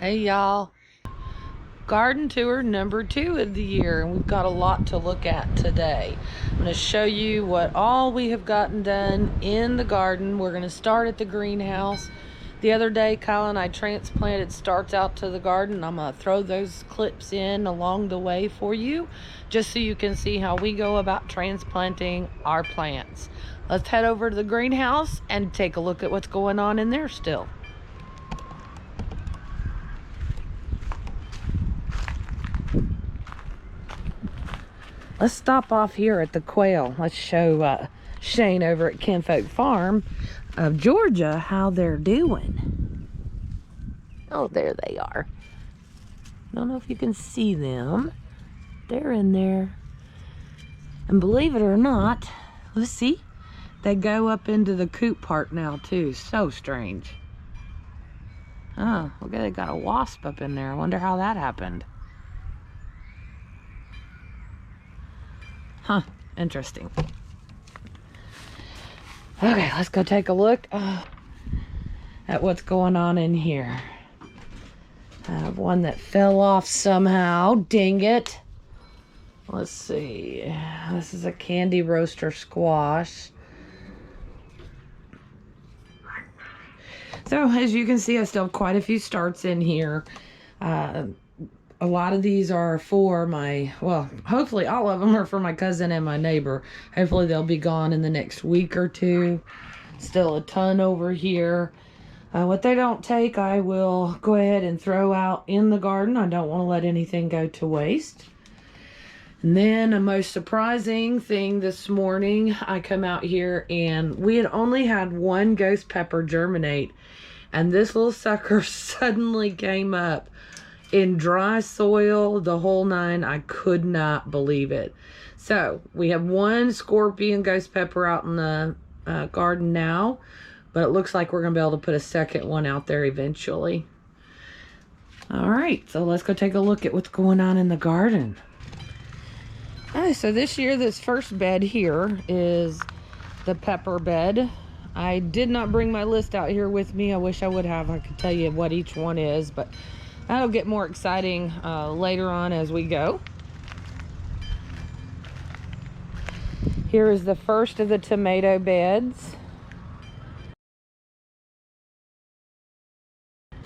Hey y'all, garden tour number 2 of the year, and we've got a lot to look at today. I'm going to show you what all we have gotten done in the garden. We're going to start at the greenhouse. The other day Kyle and I transplanted starts out to the garden. I'm going to throw those clips in along the way for you just so you can see how we go about transplanting our plants. Let's head over to the greenhouse and take a look at what's going on in there still. Let's stop off here at the Quail. Let's show Shane over at Kinfolk Farm of Georgia how they're doing. Oh, there they are. I don't know if you can see them. They're in there. And believe it or not, let's see, they go up into the coop part now too. So strange. Oh, look at, they got a wasp up in there. I wonder how that happened. Huh, interesting. Okay, let's go take a look at what's going on in here. I have one that fell off somehow, dang it. Let's see, this is a candy roaster squash. So as you can see, I still have quite a few starts in here. A lot of these are for my, well, hopefully all of them are for my cousin and my neighbor. Hopefully they'll be gone in the next week or two. Still a ton over here. What they don't take, I will go ahead and throw out in the garden. I don't want to let anything go to waste. And then a most surprising thing this morning, I come out here and we had only had one ghost pepper germinate. And this little sucker suddenly came up in dry soil, the whole nine. I could not believe it. So we have one scorpion ghost pepper out in the garden now, but it looks like we're gonna be able to put a second one out there eventually. All right, so let's go take a look at what's going on in the garden. All right, so this year, this first bed here is the pepper bed. I did not bring my list out here with me. I wish I would have. I could tell you what each one is, but that'll get more exciting later on as we go. Here is the first of the tomato beds.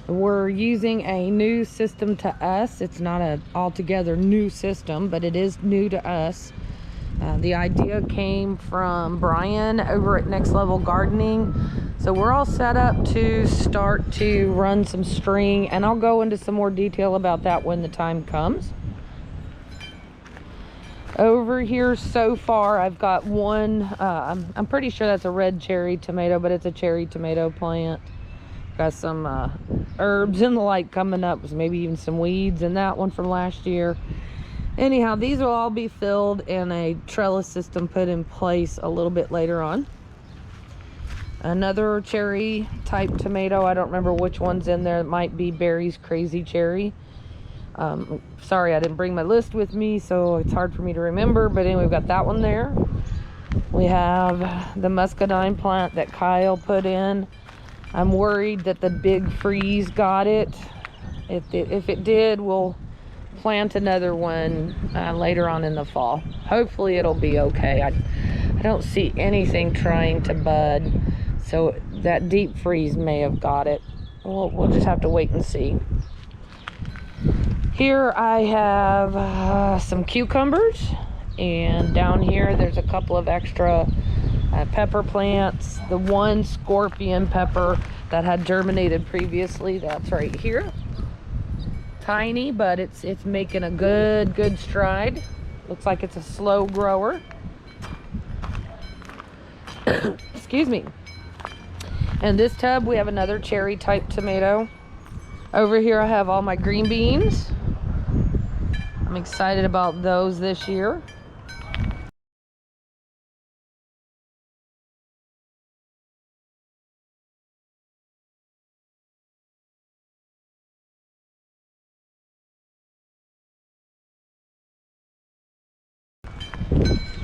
We're using a new system to us. It's not an altogether new system, but it is new to us. The idea came from Brian over at Next Level Gardening. So we're all set up to start to run some string, and I'll go into some more detail about that when the time comes. Over here so far, I've got one, I'm pretty sure that's a red cherry tomato, but it's a cherry tomato plant. Got some herbs and the like coming up, maybe even some weeds in that one from last year. Anyhow, these will all be filled and a trellis system put in place a little bit later on. Another cherry type tomato, I don't remember which one's in there. It might be Barry's Crazy Cherry. Sorry, I didn't bring my list with me, so it's hard for me to remember, but anyway, we've got that one there. We have the muscadine plant that Kyle put in. I'm worried that the big freeze got it. If it did, we'll plant another one later on in the fall. Hopefully it'll be okay. I don't see anything trying to bud, so that deep freeze may have got it. We'll just have to wait and see. Here I have some cucumbers, and down here there's a couple of extra pepper plants. The one scorpion pepper that had germinated previously, that's right here. Tiny, but it's making a good stride. Looks like it's a slow grower. Excuse me. In this tub we have another cherry type tomato. Over here I have all my green beans. I'm excited about those this year.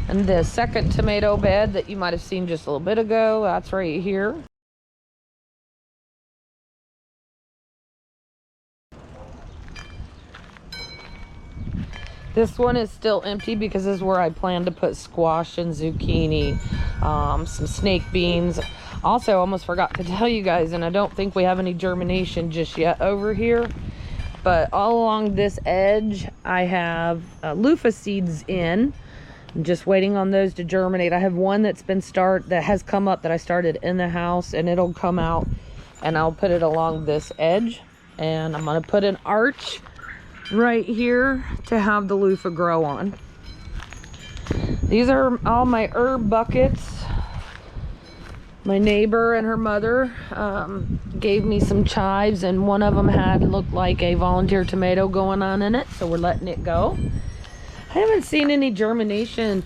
And the second tomato bed that you might have seen just a little bit ago, that's right here. This one is still empty because this is where I plan to put squash and zucchini, some snake beans. Also, almost forgot to tell you guys, and I don't think we have any germination just yet over here, but all along this edge, I have loofah seeds in. I'm just waiting on those to germinate. I have one that has come up that I started in the house, and it'll come out, and I'll put it along this edge. And I'm gonna put an arch right here to have the loofah grow on. These are all my herb buckets. My neighbor and her mother gave me some chives, and one of them looked like a volunteer tomato going on in it, so we're letting it go. I haven't seen any germination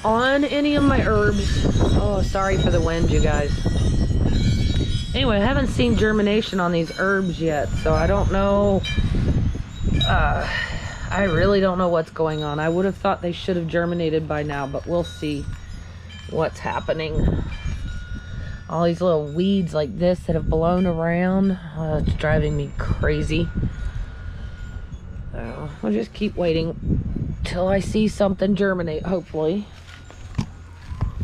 on any of my herbs. Oh, sorry for the wind, you guys. Anyway, I haven't seen germination on these herbs yet, so I don't know. I really don't know what's going on. I would have thought they should have germinated by now, but we'll see what's happening. All these little weeds like this that have blown around, it's driving me crazy. So I'll just keep waiting till I see something germinate, hopefully.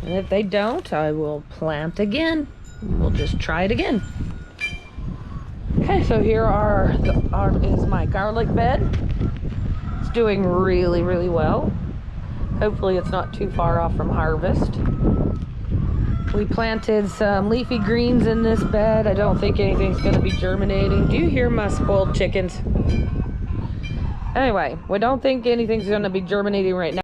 And if they don't, I will plant again. We'll just try it again. Okay, so here is my garlic bed. It's doing really, really well. Hopefully it's not too far off from harvest. We planted some leafy greens in this bed. I don't think anything's gonna be germinating. Do you hear my spoiled chickens? Anyway, we don't think anything's gonna be germinating right now.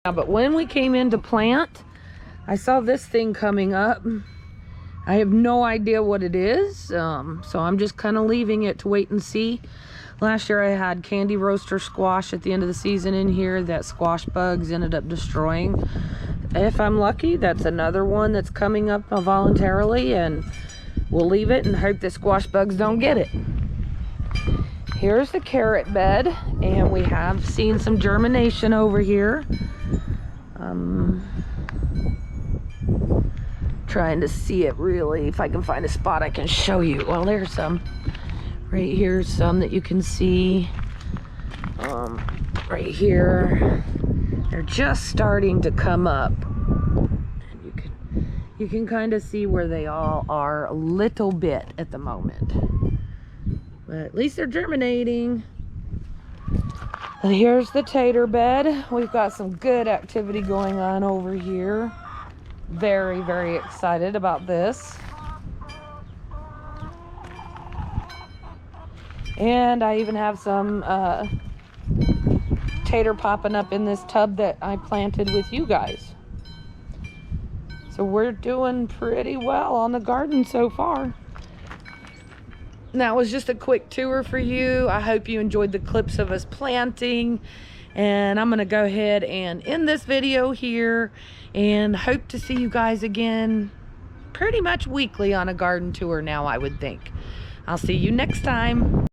But when we came in to plant, I saw this thing coming up. I have no idea what it is, so I'm just kind of leaving it to wait and see. Last year I had candy roaster squash at the end of the season in here that squash bugs ended up destroying. If I'm lucky, that's another one that's coming up voluntarily, and we'll leave it and hope the squash bugs don't get it. Here's the carrot bed, and we have seen some germination over here. Trying to see it really. If I can find a spot I can show you. Well, there's some. Right here's some that you can see. Right here. They're just starting to come up. And you can kind of see where they all are a little bit at the moment. But at least they're germinating. And here's the tater bed. We've got some good activity going on over here. Very, very excited about this. And I even have some tater popping up in this tub that I planted with you guys. So we're doing pretty well on the garden so far. That was just a quick tour for you. I hope you enjoyed the clips of us planting, and I'm gonna go ahead and end this video here, and hope to see you guys again pretty much weekly on a garden tour now, I would think. I'll see you next time.